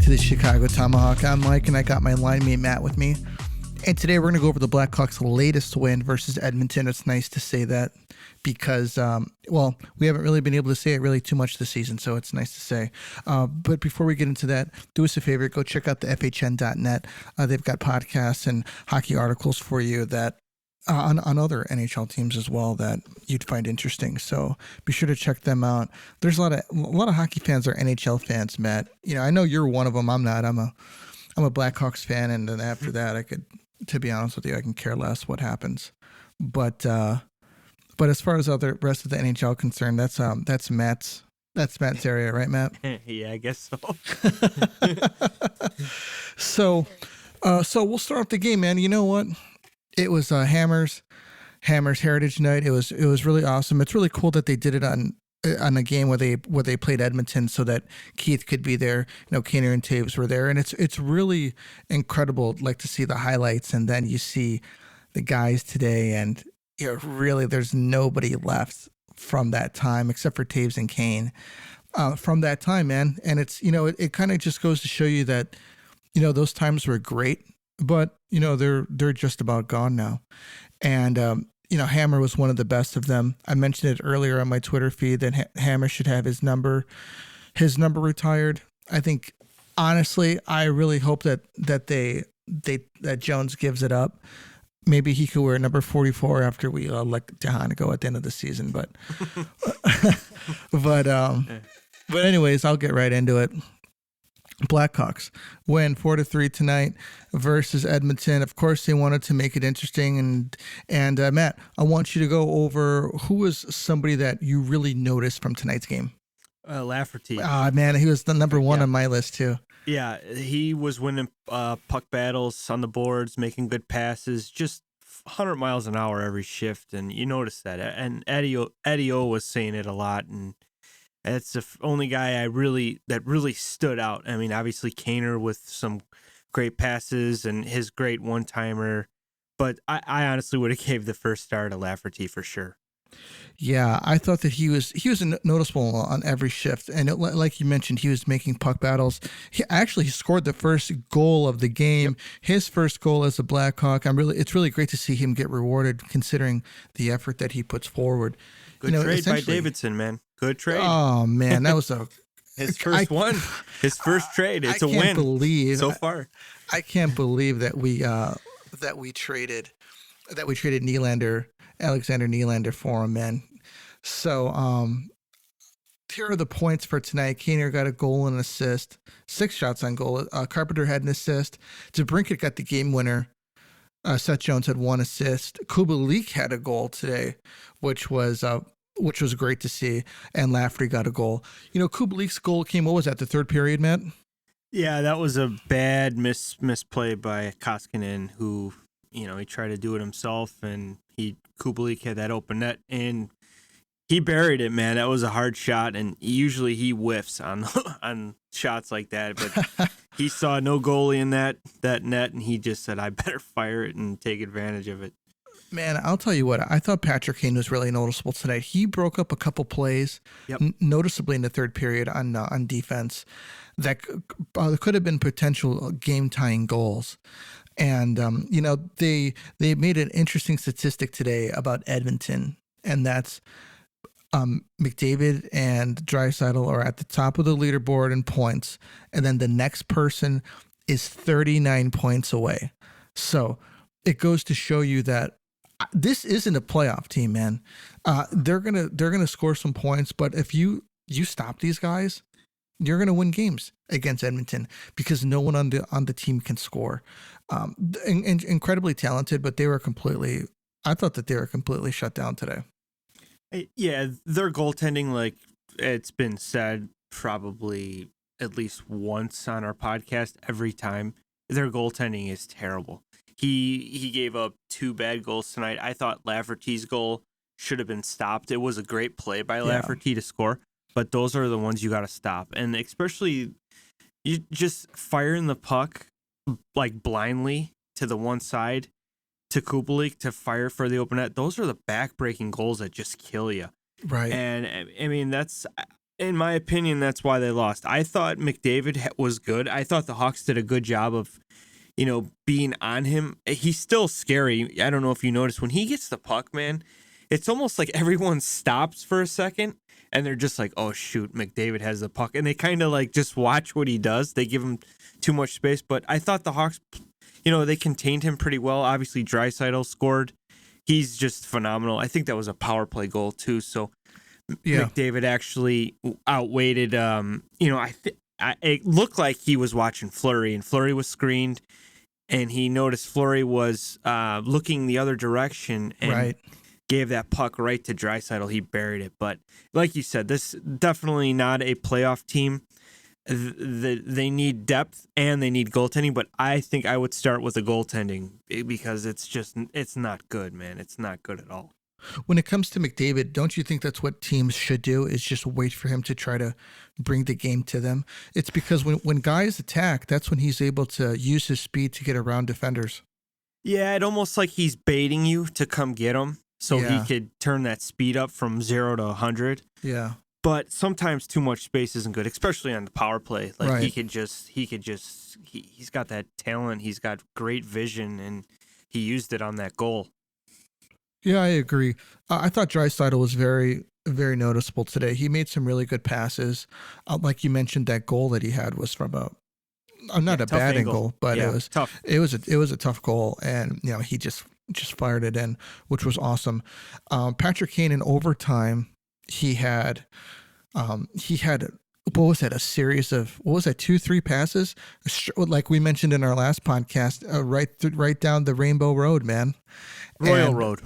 to the Chicago Tomahawk. I'm Mike, and I got my line mate Matt with me. And today we're going to go over the Blackhawks' latest win versus Edmonton. It's nice to say that because, we haven't really been able to say it really too much this season, so it's nice to say. But before we get into that, do us a favor, go check out the FHN.net. They've got podcasts and hockey articles for you that on other NHL teams as well that you'd find interesting. So be sure to check them out. There's a lot of hockey fans are NHL fans, Matt. You know, I know you're one of them. I'm not. I'm a Blackhawks fan, and then after that, to be honest with you, I can care less what happens. But as far as other rest of the NHL concerned, that's Matt's area, right, Matt? Yeah, I guess So so. we'll start off the game, man. You know what? It was Hammer's Heritage Night. It was really awesome. It's really cool that they did it on a game where they played Edmonton, so that Keith could be there. You know, Kaner and Toews were there, and it's really incredible, like, to see the highlights, and then you see the guys today, and you know, really, there's nobody left from that time except for Toews and Kane from that time, man. And it's, you know, it kind of just goes to show you that, you know, those times were great, but you know, they're just about gone now. And you know, Hammer was one of the best of them. I mentioned it earlier on my Twitter feed that Hammer should have his number retired. I think, honestly, I really hope that Jones gives it up. Maybe he could wear number 44 after we let Dehan go at the end of the season. But but anyways, I'll get right into it. Blackhawks win 4-3 tonight versus Edmonton. Of course, they wanted to make it interesting. And Matt, I want you to go over who was somebody that you really noticed from tonight's game. Lafferty. Man, he was the number one on my list too. Yeah, he was winning puck battles on the boards, making good passes, just 100 miles an hour every shift, and you notice that. And Eddie O was saying it a lot, and that's the only guy that really stood out. I mean, obviously Kaner with some great passes and his great one-timer, but I honestly would have gave the first star to Lafferty for sure. Yeah, I thought that he was noticeable on every shift, and like you mentioned, he was making puck battles. He scored the first goal of the game. Yep. His first goal as a Blackhawk. It's really great to see him get rewarded, considering the effort that he puts forward. Good trade by Davidson, man. Good trade. Oh man, that was his first one. His first trade. It's a win. So far. I can't believe that we traded Alexander Nylander for him, man. So here are the points for tonight. Kaner got a goal and an assist, 6 shots on goal. Carpenter had an assist. DeBrincat got the game winner. Seth Jones had 1 assist. Kubalik had a goal today, which was great to see. And Lafferty got a goal. You know, Kubalik's goal came, what was that, the third period, Matt? Yeah, that was a bad misplay by Koskinen, who, you know, he tried to do it himself, and Kubalik had that open net, and he buried it, man. That was a hard shot, and usually he whiffs on shots like that, but he saw no goalie in that net, and he just said, I better fire it and take advantage of it. Man, I'll tell you what, I thought Patrick Kane was really noticeable tonight. He broke up a couple plays, noticeably in the third period on defense, that could have been potential game-tying goals. And, you know, they made an interesting statistic today about Edmonton, and that's McDavid and Draisaitl are at the top of the leaderboard in points, and then the next person is 39 points away. So it goes to show you that this isn't a playoff team, man. They're gonna score some points, but if you stop these guys, you're gonna win games against Edmonton because no one on the team can score. Incredibly talented, but I thought that they were completely shut down today. Yeah, their goaltending, like it's been said probably at least once on our podcast, every time, their goaltending is terrible. He gave up 2 bad goals tonight. I thought Lafferty's goal should have been stopped. It was a great play by Lafferty to score, but those are the ones you got to stop. And especially you just firing the puck like blindly to the one side to Kubalik to fire for the open net. Those are the back-breaking goals that just kill you. Right. And I mean, In my opinion, that's why they lost. I thought McDavid was good. I thought the Hawks did a good job of, being on him. He's still scary. I don't know if you noticed when he gets the puck, man, it's almost like everyone stops for a second and they're just like, oh, shoot, McDavid has the puck. And they kind of like just watch what he does. They give him too much space. But I thought the Hawks, they contained him pretty well. Obviously, Draisaitl scored. He's just phenomenal. I think that was a power play goal, too. So McDavid actually outweighted, it looked like he was watching Fleury, and Fleury was screened, and he noticed Fleury was looking the other direction and gave that puck right to Draisaitl. He buried it. But like you said, this definitely not a playoff team. They need depth and they need goaltending, but I think I would start with the goaltending because it's not good, man. It's not good at all. When it comes to McDavid, don't you think that's what teams should do, is just wait for him to try to bring the game to them? It's because when guys attack, that's when he's able to use his speed to get around defenders. Yeah, it almost like he's baiting you to come get him so he could turn that speed up from 0 to 100. Yeah. But sometimes too much space isn't good, especially on the power play. Like he's got that talent. He's got great vision, and he used it on that goal. Yeah, I agree. I thought Draisaitl was very, very noticeable today. He made some really good passes. Like you mentioned, that goal that he had was from not a bad angle, but it was tough. It was a tough goal, and he just fired it in, which was awesome. Patrick Kane in overtime, he had what was that? A series of 2-3 passes, like we mentioned in our last podcast, right down the Rainbow Road, man. Royal Road.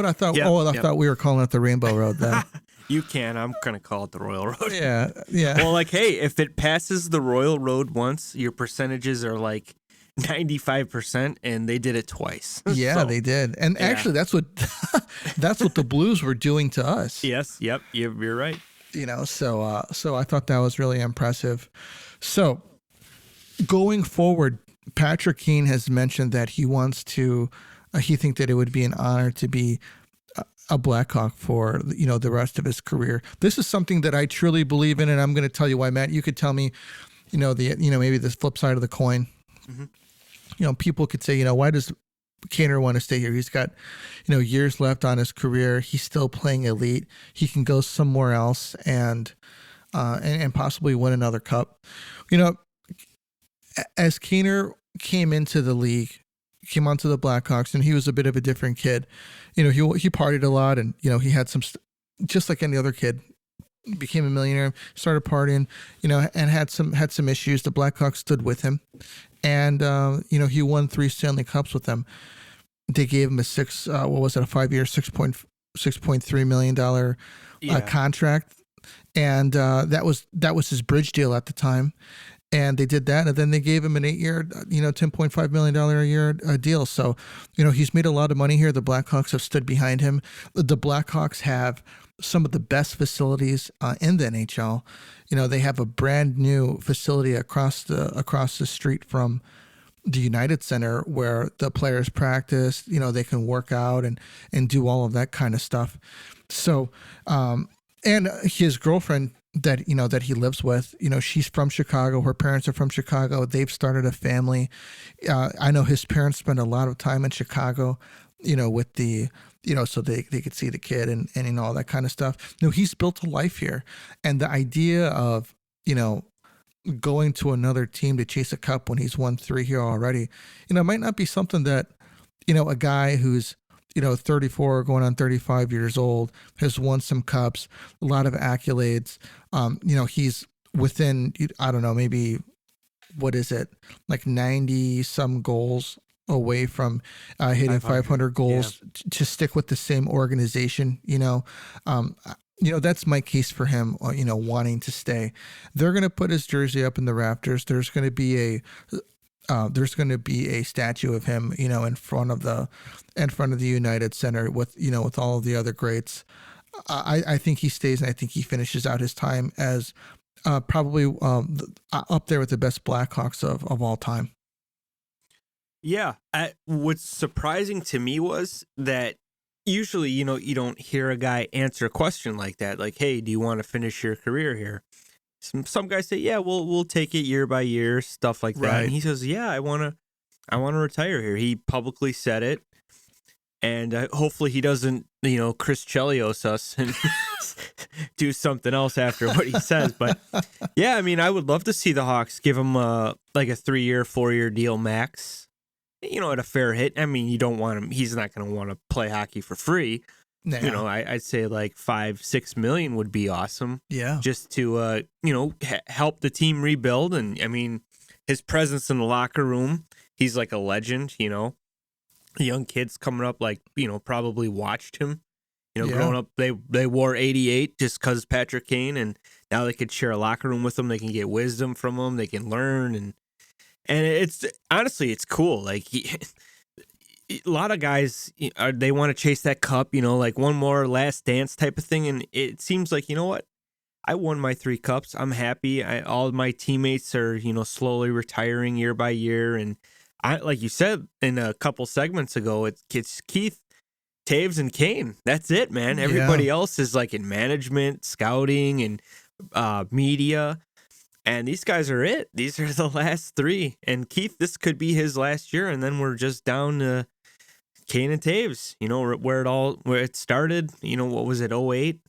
I thought. Yep. I thought we were calling it the Rainbow Road then. You can. I'm gonna call it the Royal Road. Yeah. Well, like, hey, if it passes the Royal Road once, your percentages are like 95%, and they did it twice. Yeah, they did. And actually, that's what the Blues were doing to us. Yes. Yep. You're right. So I thought that was really impressive. So going forward, Patrick Kane has mentioned that he wants to. He thinks that it would be an honor to be a Blackhawk for the rest of his career. This is something that I truly believe in, and I'm going to tell you why. Matt, you could tell me, maybe the flip side of the coin. Mm-hmm. People could say, why does Kaner want to stay here? He's got, years left on his career. He's still playing elite. He can go somewhere else and possibly win another cup. As Kaner came into the league, came onto the Blackhawks, and he was a bit of a different kid. He partied a lot, and he had some, just like any other kid, became a millionaire, started partying, and had some issues. The Blackhawks stood with him, and he won 3 Stanley Cups with them. They gave him a 5-year, $6.3 million contract, and that was his bridge deal at the time. And they did that, and then they gave him an 8-year, $10.5 million a year deal. So, he's made a lot of money here. The Blackhawks have stood behind him. The Blackhawks have some of the best facilities in the NHL. They have a brand new facility across the street from the United Center where the players practice. They can work out and do all of that kind of stuff. So, and his girlfriend that he lives with, she's from Chicago. Her parents are from Chicago. They've started a family. I know his parents spend a lot of time in Chicago, with the, so they could see the kid and all that kind of stuff. He's built a life here. And the idea of, going to another team to chase a cup when he's won 3 here already, might not be something that, a guy who's, 34 going on 35 years old, has won some cups, a lot of accolades. He's within, I don't know, maybe, what is it? Like 90 some goals away from hitting 500 goals to stick with the same organization. That's my case for him, wanting to stay. They're going to put his jersey up in the rafters. There's going to be a statue of him, in front of the United Center with all of the other greats. I think he stays, and I think he finishes out his time as probably up there with the best Blackhawks of all time. Yeah. What's surprising to me was that usually, you don't hear a guy answer a question like that. Like, hey, do you want to finish your career here? Some guys say, yeah, we'll take it year by year, stuff like that. Right. And he says, yeah, I want to retire here. He publicly said it. And hopefully he doesn't, Chris Chelios us and do something else after what he says. But yeah, I mean, I would love to see the Hawks give him like a 3-year, 4-year deal max, at a fair hit. I mean, you don't want him. He's not going to want to play hockey for free. Nah. I'd say like 5-6 million would be awesome. Yeah. Just to, help the team rebuild. And I mean, his presence in the locker room, he's like a legend, young kids coming up, like, probably watched him, growing up. They wore 88 just because Patrick Kane, and now they could share a locker room with him. They can get wisdom from him. They can learn. And it's honestly, it's cool. Like a lot of guys, they want to chase that cup, like one more last dance type of thing. And it seems like, you know what? I won my 3 cups. I'm happy. All of my teammates are, slowly retiring year by year. And like you said in a couple segments ago, it's Keith, Toews, and Kane. That's it, man. Everybody else is like in management, scouting, and media. And these guys are it. These are the last 3. And Keith, this could be his last year. And then we're just down to Kane and Toews, where it started, what was it, 08?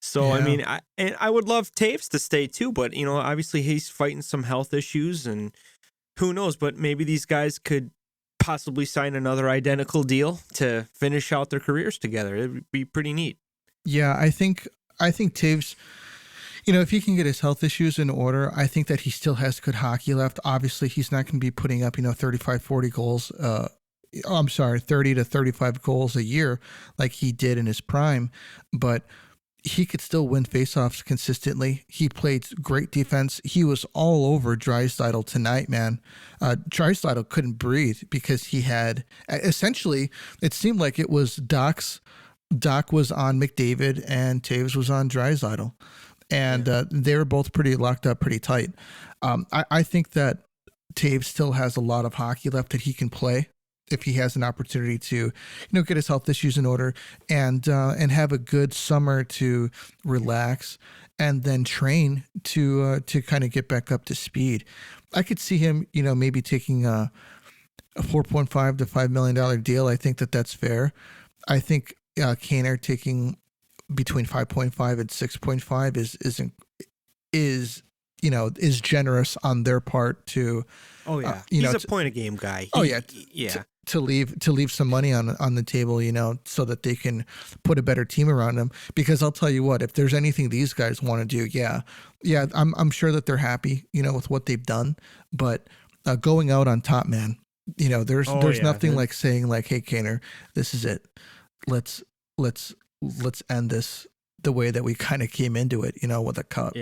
So, I mean, I would love Toews to stay too. But, obviously he's fighting some health issues, and who knows, but maybe these guys could possibly sign another identical deal to finish out their careers together. It would be pretty neat. Yeah, I think Toews, if he can get his health issues in order, I think that he still has good hockey left. Obviously, he's not going to be putting up, 35, 40 goals. 30 to 35 goals a year like he did in his prime, but he could still win faceoffs consistently. He played great defense. He was all over Draisaitl tonight, man. Draisaitl couldn't breathe because he had essentially, it seemed like it was Doc was on McDavid and Toews was on Draisaitl. And they were both pretty locked up, pretty tight. I think that Toews still has a lot of hockey left that he can play if he has an opportunity to, get his health issues in order and have a good summer to relax and then train to kind of get back up to speed. I could see him, maybe taking a $4.5 to $5 million deal. I think that that's fair. I think Kaner taking between 5.5 and 6.5 is generous on their part to. Oh yeah, he's a point of game guy. To leave some money on the table, so that they can put a better team around him. Because I'll tell you what, if there's anything these guys want to do, I'm sure that they're happy, with what they've done. But going out on top, man, there's nothing like saying like, hey, Kaner, this is it. Let's end this the way that we kind of came into it, with a cup,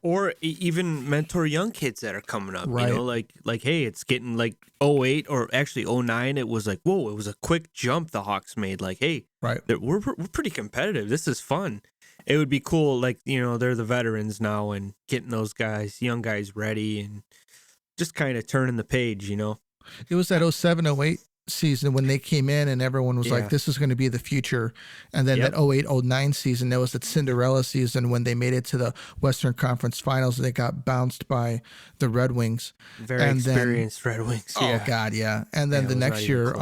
or even mentor young kids that are coming up, right. Like, hey, it's getting like 08 or actually 09. It was like, whoa, it was a quick jump the Hawks made. Like, hey, right. We're pretty competitive. This is fun. It would be cool. Like, they're the veterans now and getting those young guys ready and just kind of turning the page, It was that 07, 08 season when they came in and everyone was like, this is going to be the future. And then that 08, 09 season, that was that Cinderella season when they made it to the Western Conference Finals and they got bounced by the Red Wings. Very experienced Red Wings. Oh, God, yeah. And then the next year,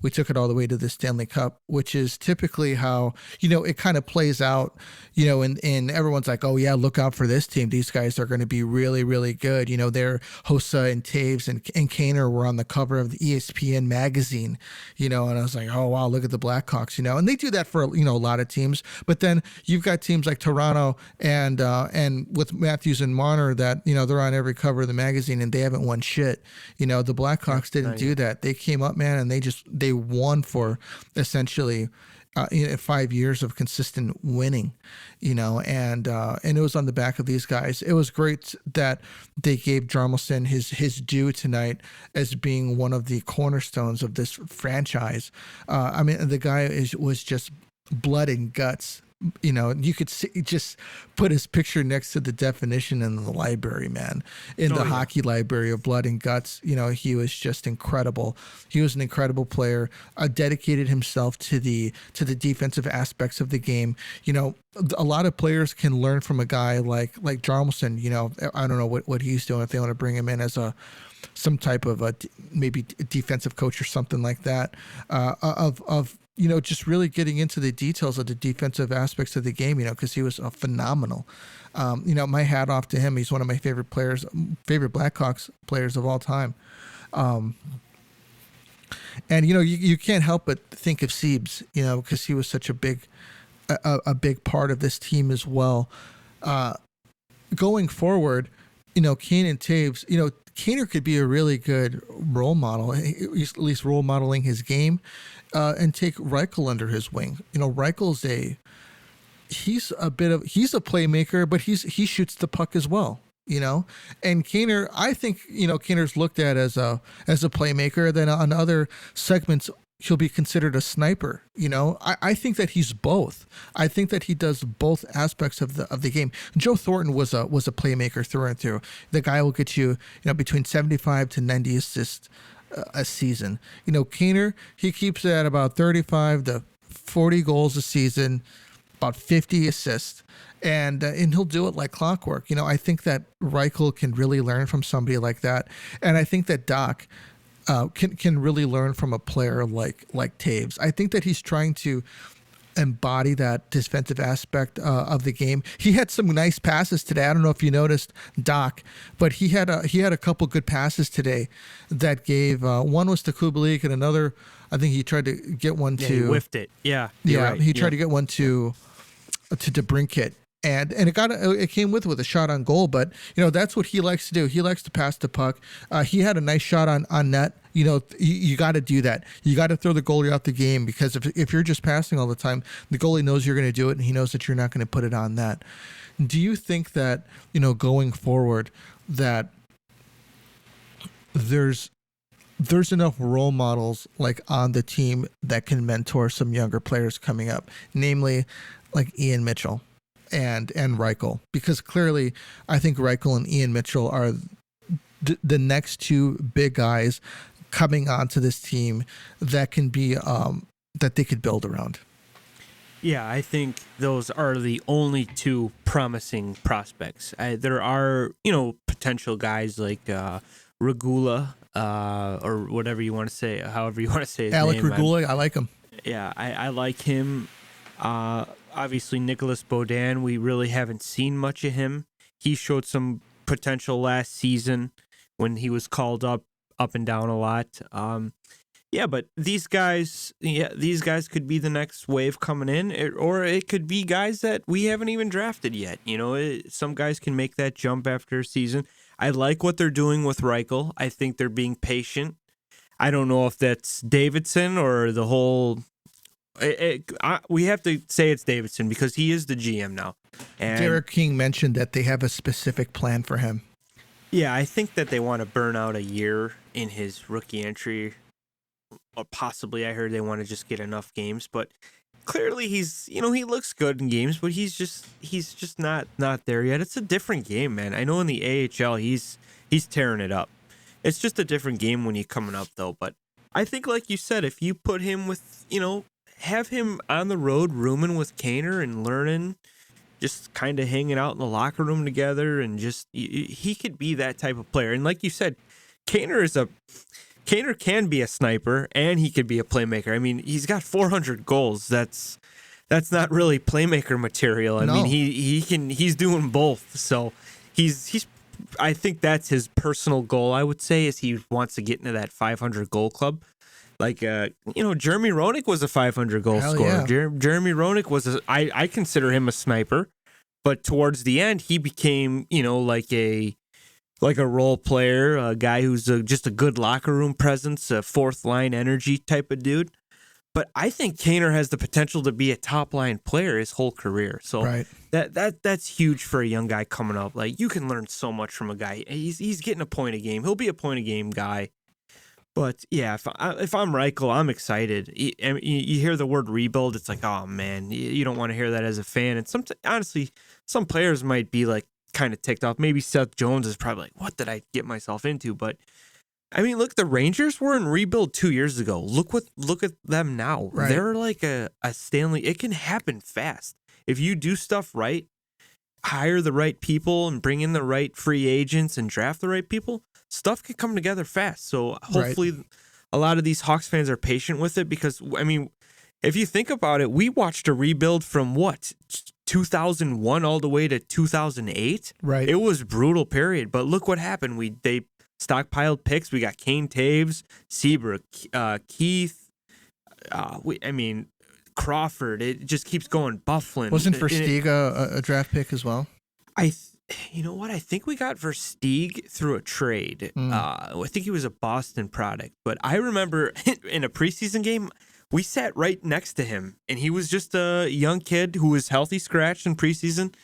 we took it all the way to the Stanley Cup, which is typically how, it kind of plays out, and everyone's like, oh, yeah, look out for this team. These guys are going to be really, really good. They're Hossa and Toews and Kaner were on the cover of the ESPN magazine, and I was like, oh, wow, look at the Blackhawks, and they do that for, a lot of teams. But then you've got teams like Toronto and with Matthews and Marner that, they're on every cover of the magazine and they haven't won shit. The Blackhawks didn't do that. They came up, man, and they won for essentially 5 years of consistent winning, and it was on the back of these guys. It was great that they gave Hjalmarsson his due tonight as being one of the cornerstones of this franchise. The guy was just blood and guts You could see, just put his picture next to the definition in the library, man, in the hockey library of blood and guts. He was just incredible. He was an incredible player, dedicated himself to the defensive aspects of the game. A lot of players can learn from a guy like Hjalmarsson. I don't know what he's doing, if they want to bring him in as some type of maybe defensive coach or something like that, of just really getting into the details of the defensive aspects of the game, because he was phenomenal. My hat off to him. He's one of my favorite Blackhawks players of all time. And you can't help but think of Siebes, because he was such a big part of this team as well. Going forward, Kane and Toews, Kaner could be a really good role model, at least role modeling his game, and take Reichel under his wing. Reichel's he's a playmaker, but he shoots the puck as well. And Kaner, I think, Kaner's looked at as a playmaker. Then on other segments, he'll be considered a sniper. I think that he's both. I think that he does both aspects of the game. Joe Thornton was a playmaker through and through. The guy will get you, between 75 to 90 assists a season. Kaner, he keeps it at about 35 to 40 goals a season, about 50 assists. And he'll do it like clockwork. I think that Reichel can really learn from somebody like that. And I think that Doc can really learn from a player like Toews. I think that he's trying to embody that defensive aspect of the game. He had some nice passes today. I don't know if you noticed, Doc, but he had a couple good passes today that gave one was to Kubalik, and another, I think he tried to get one to he whiffed it. Yeah. Right. He tried to get one to DeBrincat. And it came with a shot on goal, but that's what he likes to do. He likes to pass the puck. He had a nice shot on net. You got to do that. You got to throw the goalie out the game, because if you're just passing all the time, the goalie knows you're going to do it, and he knows that you're not going to put it on net. Do you think that going forward that there's enough role models like on the team that can mentor some younger players coming up, namely like Ian Mitchell and Reichel? Because clearly I think Reichel and Ian Mitchell are the next two big guys coming onto this team that can be that they could build around. Yeah, I think those are the only two promising prospects. There are, potential guys like Regula, or whatever you want to say, however you want to say his Alec name. Regula, I like him. Yeah, I like him. Obviously, Nicholas Baudin, we really haven't seen much of him. He showed some potential last season when he was called up and down a lot. But these guys could be the next wave coming in, or it could be guys that we haven't even drafted yet. Some guys can make that jump after a season. I like what they're doing with Reichel. I think they're being patient. I don't know if that's Davidson or the whole... we have to say it's Davidson, because he is the GM now. And Derek King mentioned that they have a specific plan for him. Yeah, I think that they want to burn out a year in his rookie entry, or possibly I heard they want to just get enough games. But clearly he's, he looks good in games, but he's just not there yet. It's a different game, man. I know in the AHL he's tearing it up. It's just a different game when you're coming up, though. But I think, like you said, if you put him with, have him on the road rooming with Kaner and learning, just kind of hanging out in the locker room together, and just he could be that type of player. And like you said, Kaner can be a sniper, and he could be a playmaker. I mean, he's got 400 goals. That's not really playmaker material. I mean, he's doing both. So he's I think that's his personal goal, I would say, is he wants to get into that 500 goal club. Like, Jeremy Roenick was a 500 goal scorer. Yeah. Jeremy Roenick was I consider him a sniper, but towards the end he became, like a role player, a guy who's just a good locker room presence, a fourth line energy type of dude. But I think Kaner has the potential to be a top line player his whole career. So right. that's huge for a young guy coming up. Like, you can learn so much from a guy. He's getting a point a game. He'll be a point a game guy. But yeah, if I'm Reichel, I'm excited. You hear the word rebuild, it's like, oh man, you don't want to hear that as a fan. And honestly, some players might be like kind of ticked off. Maybe Seth Jones is probably like, what did I get myself into? But I mean, look, the Rangers were in rebuild 2 years ago. Look at them now. Right. They're like a Stanley. It can happen fast if you do stuff right, hire the right people, and bring in the right free agents and draft the right people. Stuff can come together fast. So hopefully a lot of these Hawks fans are patient with it because, I mean, if you think about it, we watched a rebuild from 2001 all the way to 2008. Right. It was a brutal period, but look what happened. They stockpiled picks. We got Kane, Toews, Seabrook, Keith. Crawford. It just keeps going. Bufflin. Wasn't Versteeg a draft pick as well? You know what? I think we got Versteeg through a trade. I think he was a Boston product. But I remember in a preseason game, we sat right next to him, and he was just a young kid who was healthy scratched in preseason,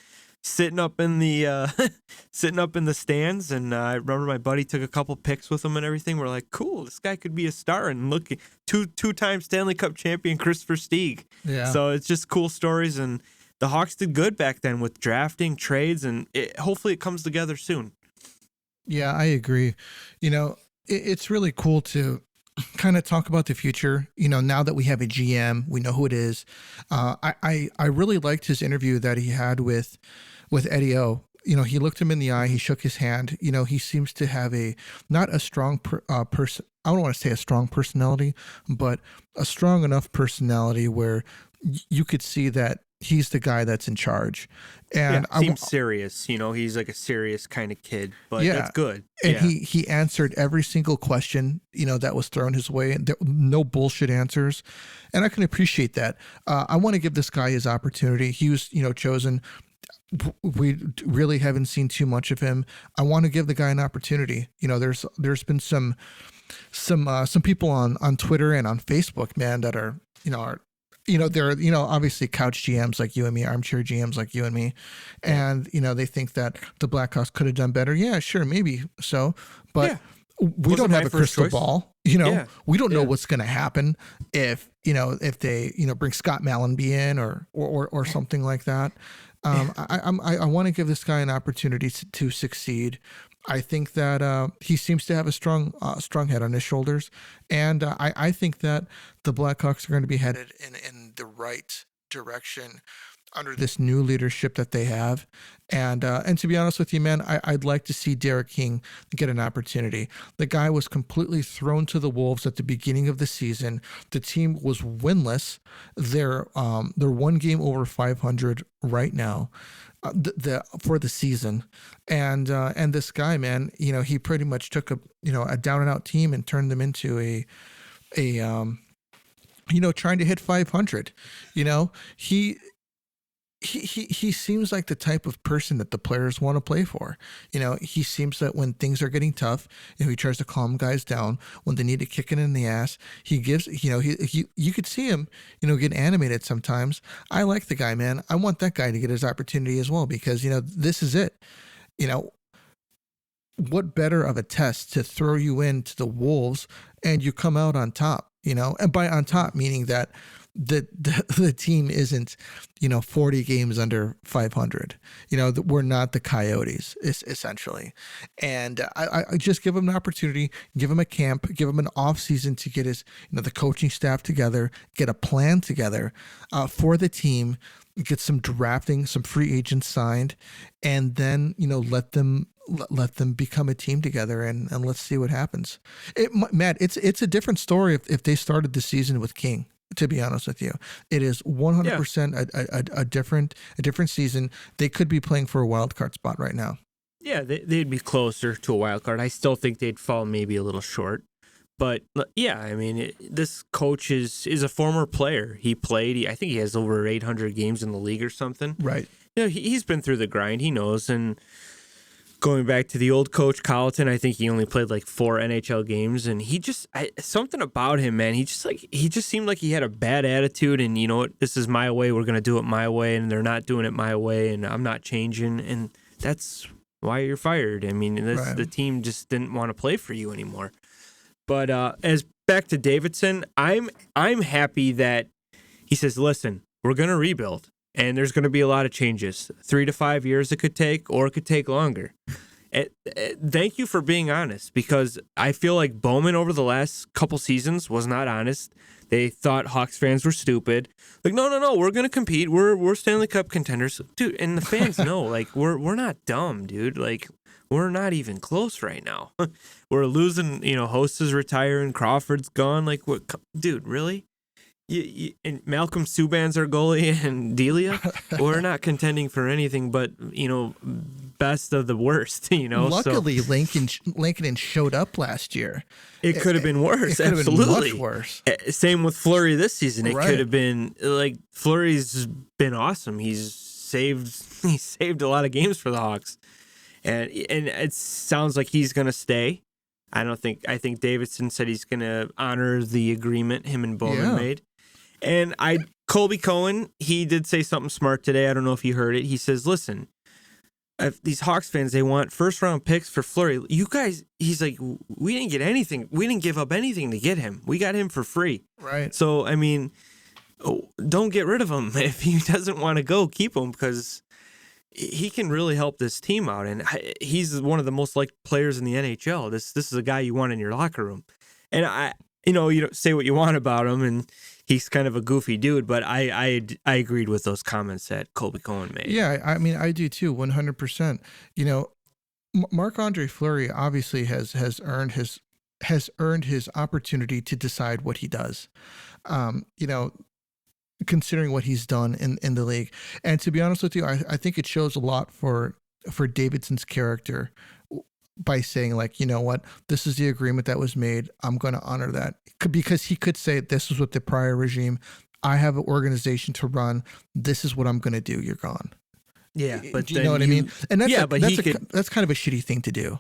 sitting up in the stands. And I remember my buddy took a couple pics with him and everything. We're like, cool, this guy could be a star. And look, two-time Stanley Cup champion Chris Versteeg. Yeah. So it's just cool stories. And the Hawks did good back then with drafting, trades, and hopefully it comes together soon. Yeah, I agree. You know, it's really cool to kind of talk about the future. You know, now that we have a GM, we know who it is. I really liked his interview that he had with Eddie O. You know, he looked him in the eye, he shook his hand. You know, he seems to have not a strong person. I don't want to say a strong personality, but a strong enough personality where you could see that he's the guy that's in charge. And seems serious. You know, he's like a serious kind of kid, but that's good. And he answered every single question, you know, that was thrown his way. No bullshit answers. And I can appreciate that. I want to give this guy his opportunity. He was, you know, chosen. We really haven't seen too much of him. I want to give the guy an opportunity. You know, there's been some people on Twitter and on Facebook, man, that are they're, you know, obviously couch GMs like you and me, armchair GMs like you and me. And, you know, they think that the Blackhawks could have done better. Yeah, sure. Maybe so. But we don't have a crystal ball. You know, we don't know what's going to happen if they, you know, bring Scott Mallenby in or something like that. I want to give this guy an opportunity to succeed. I think that he seems to have a strong head on his shoulders, and I think that the Blackhawks are going to be headed in the right direction under this new leadership that they have. And to be honest with you, man, I'd like to see Derek King get an opportunity. The guy was completely thrown to the wolves at the beginning of the season. The team was winless. They're 1 game over 500 right now. For the season, and this guy, man, you know, he pretty much took a down and out team and turned them into a trying to hit 500. You know, he seems like the type of person that the players want to play for. You know, he seems that when things are getting tough, you know, he tries to calm guys down. When they need to kick it in the ass, he gives, you know, you could see him, you know, get animated sometimes. I like the guy, man. I want that guy to get his opportunity as well, because, you know, this is it. You know, what better of a test to throw you into the wolves and you come out on top, you know, and by on top, meaning that the team isn't, you know, 40 games under 500. You know, we're not the Coyotes, essentially. And I just give him an opportunity, give him a camp, give him an off season to get his, you know, the coaching staff together, get a plan together for the team, get some drafting, some free agents signed, and then, you know, let them become a team together, and let's see what happens. Matt, it's a different story if they started the season with King. To be honest with you, it is 100% a different season. They could be playing for a wild card spot right now. Yeah, they'd be closer to a wild card. I still think they'd fall maybe a little short. But yeah, I mean, this coach is a former player. He played. I think he has over 800 games in the league or something. Right. You know, he's been through the grind. He knows. And going back to the old coach, Colleton, I think he only played like 4 NHL games, and something about him, man. He just seemed like he had a bad attitude, and you know what? This is my way. We're gonna do it my way, and they're not doing it my way, and I'm not changing, and that's why you're fired. I mean, the team just didn't want to play for you anymore. But as back to Davidson, I'm happy that he says, listen, we're going to rebuild, and there's going to be a lot of changes. 3 to 5 years it could take, or it could take longer. Thank you for being honest, because I feel like Bowman over the last couple seasons was not honest. They thought Hawks fans were stupid. Like, no, we're gonna compete. We're Stanley Cup contenders, dude. And the fans know, like, we're not dumb, dude. Like, we're not even close right now. We're losing. Host is retiring. Crawford's gone. Like, what, dude? Really? And Malcolm Subban's our goalie, and Delia. We're not contending for anything but best of the worst. Luckily, Lincoln showed up last year. It could have been worse. It could have Absolutely, been much worse. Same with Fleury this season. It Right. could have been like Fleury's been awesome. He's saved a lot of games for the Hawks, and it sounds like he's gonna stay. I think Davidson said he's gonna honor the agreement him and Bowman made. And Colby Cohen, he did say something smart today. I don't know if you heard it. He says, listen, if these Hawks fans, they want first round picks for Fleury. You guys, he's like, we didn't get anything. We didn't give up anything to get him. We got him for free. Right. So, I mean, don't get rid of him. If he doesn't want to go, keep him, because he can really help this team out. And he's one of the most liked players in the NHL. This is a guy you want in your locker room. And you don't say what you want about him, and he's kind of a goofy dude, but I agreed with those comments that Colby Cohen made. Yeah, I mean, I do too, 100%. Marc-Andre Fleury obviously has earned his opportunity to decide what he does. Considering what he's done in the league, and to be honest with you, I think it shows a lot for Davidson's character by saying, like, you know what, this is the agreement that was made. I'm going to honor that, because he could say, this was with the prior regime. I have an organization to run. This is what I'm going to do. You're gone. Yeah, but you know what I mean? And that's that's kind of a shitty thing to do.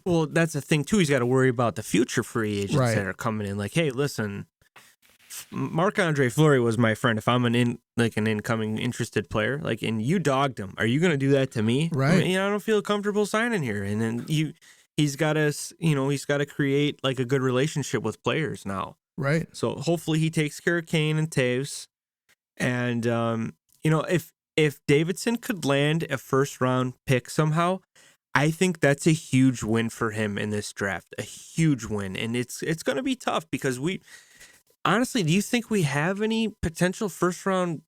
Well, that's the thing too. He's got to worry about the future free agents Right. that are coming in. Like, hey, listen, Marc-Andre Fleury was my friend. If I'm an incoming interested player, like, and you dogged him, are you going to do that to me? Right. I don't feel comfortable signing here. And then he's got to create like a good relationship with players now. Right. So hopefully he takes care of Kane and Toews. And if Davidson could land a first round pick somehow, I think that's a huge win for him in this draft. A huge win. And it's going to be tough, because honestly, do you think we have any potential first round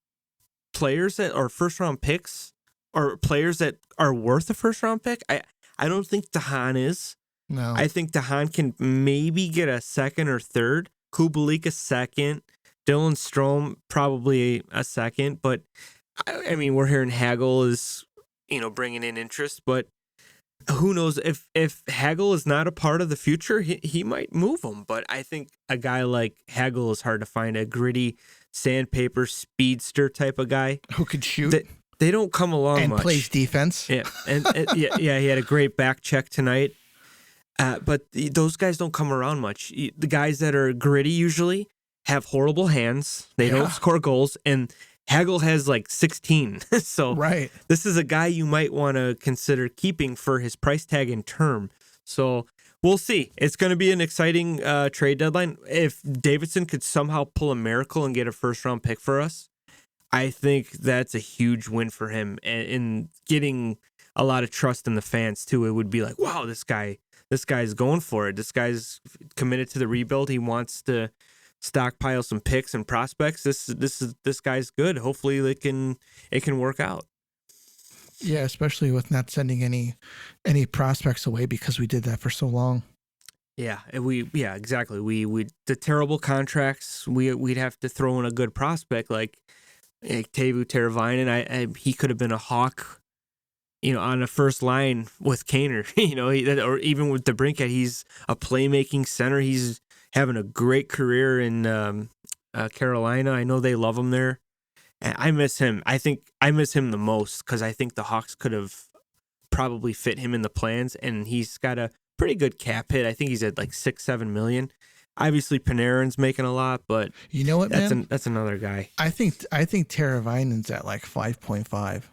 players or first round picks, or players that are worth a first round pick? I don't think DeHaan is. No. I think DeHaan can maybe get a second or third. Kubalik a second. Dylan Strome probably a second. But I mean, we're hearing Hagel is bringing in interest, but who knows, if Hagel is not a part of the future, he might move him. But I think a guy like Hagel is hard to find, a gritty sandpaper speedster type of guy Who could shoot they don't come along and much. plays defense. Yeah, and he had a great back check tonight. But those guys don't come around much. The guys that are gritty usually have horrible hands. They don't score goals, and Hagel has like 16. So Right. This is a guy you might want to consider keeping for his price tag and term. So we'll see. It's going to be an exciting trade deadline. If Davidson could somehow pull a miracle and get a first round pick for us, I think that's a huge win for him, and in getting a lot of trust in the fans too. It would be like, wow, this guy's going for it. This guy's committed to the rebuild. He wants to stockpile some picks and prospects. This guy's good. Hopefully it can work out. Yeah, especially with not sending any prospects away, because we did that for so long. Yeah, exactly. We the terrible contracts. We'd have to throw in a good prospect like Teuvo Teravainen. He could have been a Hawk, on the first line with Kaner. Or even with DeBrincat, he's a playmaking center. He's having a great career in Carolina. I know they love him there. And I miss him. I think I miss him the most, because I think the Hawks could have probably fit him in the plans, and he's got a pretty good cap hit. I think he's at like 6-7 million. Obviously, Panarin's making a lot, but you know what, man? That's another guy. I think Teravainen's at like 5.5.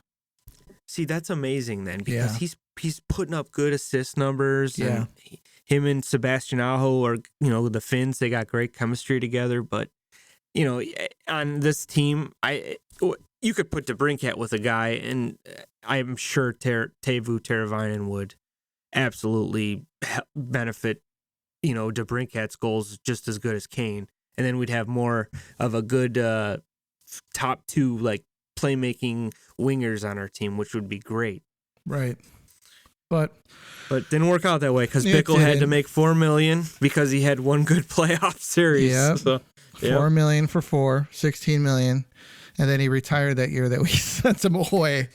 See, that's amazing then, because he's putting up good assist numbers. And him and Sebastian Aho are, the Finns, they got great chemistry together. But, on this team, you could put DeBrincat with a guy, and I'm sure Teuvo Teravainen would absolutely benefit, DeBrincat's goals just as good as Kane. And then we'd have more of a good top two, like, playmaking wingers on our team, which would be great. Right. But didn't work out that way because Bickle had to make $4 million because he had one good playoff series. Yeah. So, $4 million for 4, $16 million. And then he retired that year that we sent him away.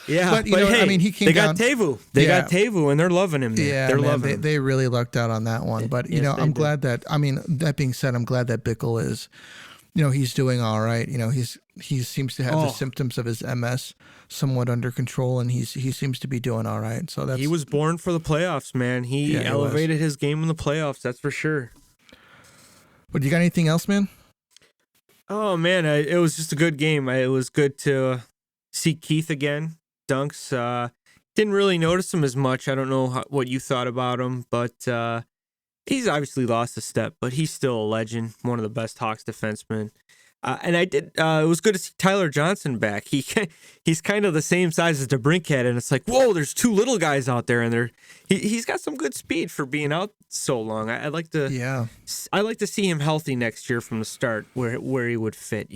Yeah, but hey, I mean, he came they down. Got Toews. They got Toews, and they're loving him there. Yeah, they're man, loving him. They really lucked out on that one. But, I'm glad that, that being said, I'm glad that Bickle is, he's doing all right. He seems to have the symptoms of his MS somewhat under control, and he seems to be doing all right. So he was born for the playoffs, man. He elevated his game in the playoffs, that's for sure. But you got anything else, man? Oh, man, it was just a good game. It was good to see Keith again. Dunks, didn't really notice him as much. I don't know what you thought about him, but he's obviously lost a step, but he's still a legend, one of the best Hawks defensemen. And it was good to see Tyler Johnson back. He's kind of the same size as DeBrincat, and it's like, whoa, there's two little guys out there, and he's got some good speed for being out so long. I'd like to see him healthy next year from the start, where he would fit.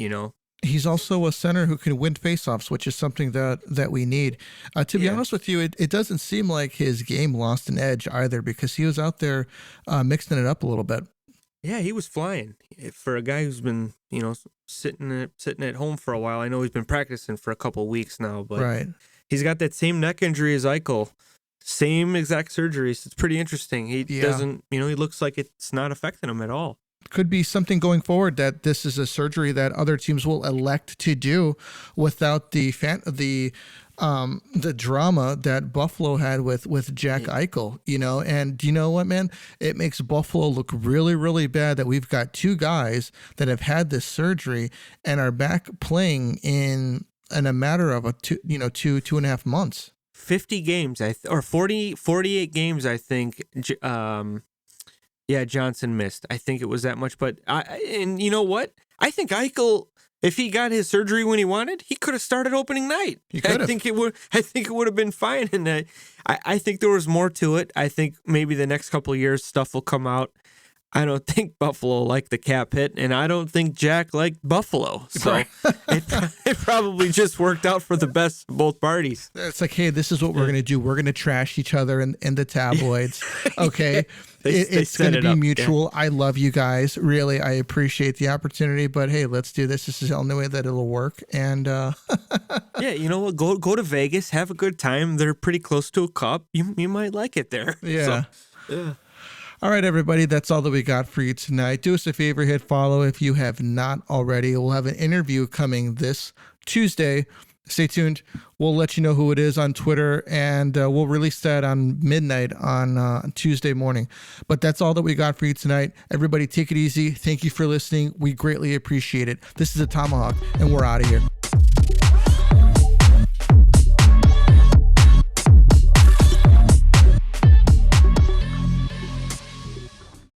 He's also a center who can win faceoffs, which is something that we need. To be honest with you, it doesn't seem like his game lost an edge either, because he was out there mixing it up a little bit. Yeah, he was flying for a guy who's been, sitting at home for a while. I know he's been practicing for a couple of weeks now, but he's got that same neck injury as Reichel, same exact surgeries. It's pretty interesting. He doesn't, he looks like it's not affecting him at all. Could be something going forward that this is a surgery that other teams will elect to do without the drama that Buffalo had with Jack Eichel, and you know what, man, it makes Buffalo look really, really bad that we've got two guys that have had this surgery and are back playing in a matter of 2.5 months. 50 games, or 48 games, I think. Johnson missed. I think it was that much, but and you know what? I think Eichel, if he got his surgery when he wanted, he could have started opening night. I think it would have been fine. And I think there was more to it. I think maybe the next couple of years stuff will come out. I don't think Buffalo liked the cap hit, and I don't think Jack liked Buffalo. So it probably just worked out for the best of both parties. It's like, hey, this is what we're going to do. We're going to trash each other in the tabloids. Okay. It's going to be mutual. Yeah. I love you guys. Really, I appreciate the opportunity. But hey, let's do this. This is the only way that it'll work. And yeah, you know what? Go to Vegas, have a good time. They're pretty close to a cup. You might like it there. Yeah. So, yeah. All right, everybody, that's all that we got for you tonight. Do us a favor, hit follow if you have not already. We'll have an interview coming this Tuesday. Stay tuned. We'll let you know who it is on Twitter, and we'll release that on midnight on Tuesday morning. But that's all that we got for you tonight. Everybody, take it easy. Thank you for listening. We greatly appreciate it. This is a Tomahawk, and we're out of here.